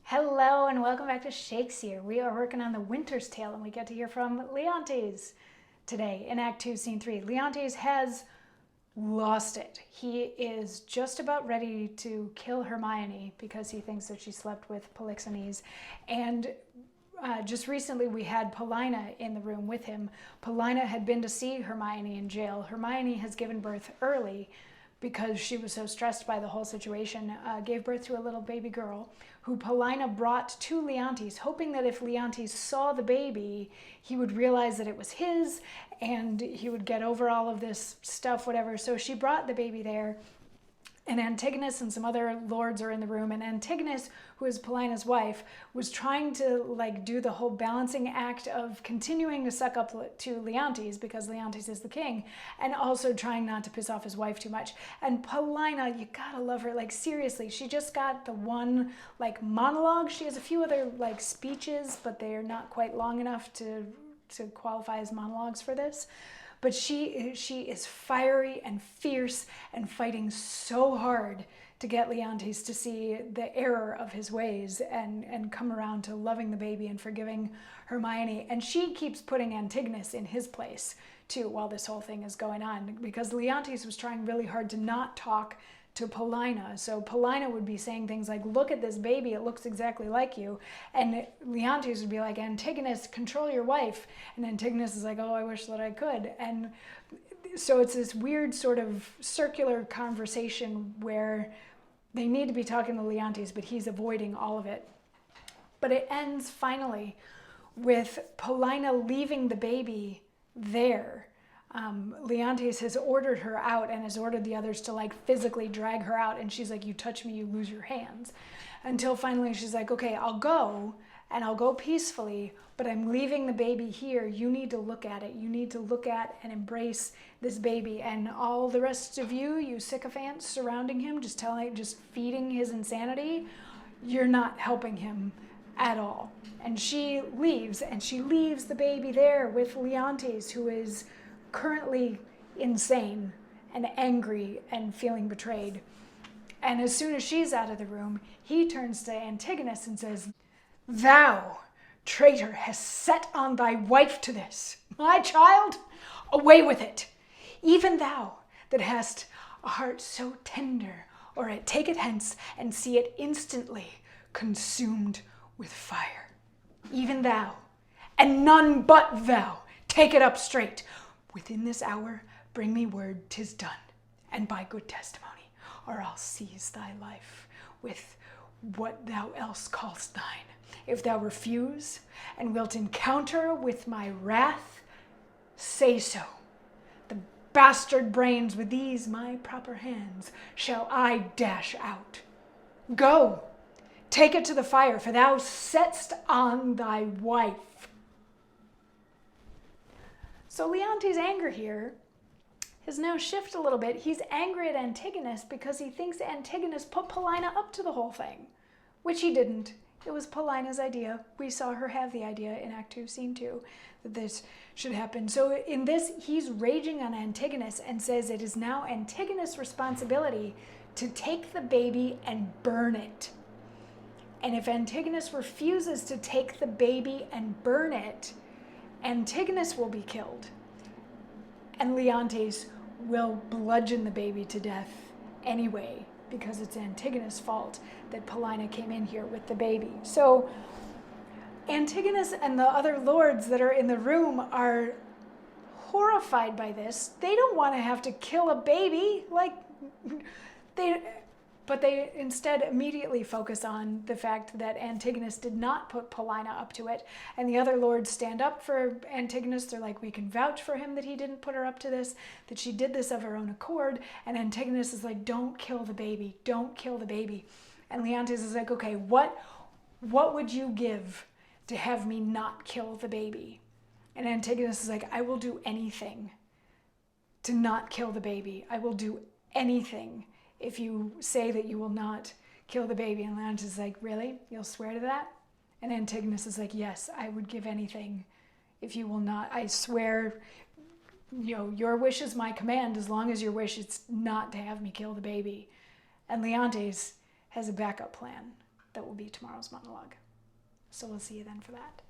Hello and welcome back to Shakesyear. We are working on the Winter's Tale and we get to hear from Leontes today in Act 2, Scene 3. Leontes has lost it. He is just about ready to kill Hermione because he thinks that she slept with Polixenes. And just recently we had Paulina in the room with him. Paulina had been to see Hermione in jail. Hermione has given birth early because she was so stressed by the whole situation, gave birth to a little baby girl who Paulina brought to Leontes, hoping that if Leontes saw the baby, he would realize that it was his and he would get over all of this stuff, whatever. So she brought the baby there, and Antigonus and some other lords are in the room, and Antigonus, who is Paulina's wife, was trying to do the whole balancing act of continuing to suck up to Leontes because Leontes is the king, and also trying not to piss off his wife too much. And Paulina, you gotta love her, seriously, she just got the one monologue. She has a few other speeches, but they are not quite long enough to qualify as monologues for this. But she is fiery and fierce and fighting so hard to get Leontes to see the error of his ways and come around to loving the baby and forgiving Hermione. And she keeps putting Antigonus in his place too while this whole thing is going on, because Leontes was trying really hard to not talk to Paulina. So Paulina would be saying things like, look at this baby, it looks exactly like you. And Leontes would be like, Antigonus, control your wife. And Antigonus is like, oh, I wish that I could. And so it's this weird sort of circular conversation where they need to be talking to Leontes, but he's avoiding all of it. But it ends finally with Paulina leaving the baby there. Leontes has ordered her out and has ordered the others to physically drag her out, and she's like, you touch me, you lose your hands. Until finally she's like, okay, I'll go, and I'll go peacefully, but I'm leaving the baby here. You need to look at it. You need to look at and embrace this baby. And all the rest of you sycophants surrounding him, just feeding his insanity, you're not helping him at all. And she leaves, and she leaves the baby there with Leontes, who is currently insane and angry and feeling betrayed. And as soon as she's out of the room, he turns to Antigonus and says, thou, traitor, hast set on thy wife to this. My child, away with it. Even thou that hast a heart so tender, or take it hence and see it instantly consumed with fire. Even thou, and none but thou, take it up straight. Within this hour, bring me word 'tis done, and by good testimony, or I'll seize thy life with what thou else callst thine. If thou refuse, and wilt encounter with my wrath, say so. The bastard brains with these my proper hands shall I dash out. Go, take it to the fire, for thou set'st on thy wife. So Leontes' anger here has now shifted a little bit. He's angry at Antigonus because he thinks Antigonus put Paulina up to the whole thing, which he didn't. It was Paulina's idea. We saw her have the idea in Act 2, Scene 2, that this should happen. So in this, he's raging on Antigonus and says it is now Antigonus' responsibility to take the baby and burn it. And if Antigonus refuses to take the baby and burn it, Antigonus will be killed, and Leontes will bludgeon the baby to death anyway, because it's Antigonus' fault that Paulina came in here with the baby. So Antigonus and the other lords that are in the room are horrified by this. They don't want to have to kill a baby, but they instead immediately focus on the fact that Antigonus did not put Paulina up to it. And the other lords stand up for Antigonus. They're like, we can vouch for him that he didn't put her up to this, that she did this of her own accord. And Antigonus is like, don't kill the baby. Don't kill the baby. And Leontes is like, okay, what would you give to have me not kill the baby? And Antigonus is like, I will do anything to not kill the baby. I will do anything if you say that you will not kill the baby. And Leontes is like, really? You'll swear to that? And Antigonus is like, yes, I would give anything if you will not. I swear, your wish is my command, as long as your wish is not to have me kill the baby. And Leontes has a backup plan. that will be tomorrow's monologue. So we'll see you then for that.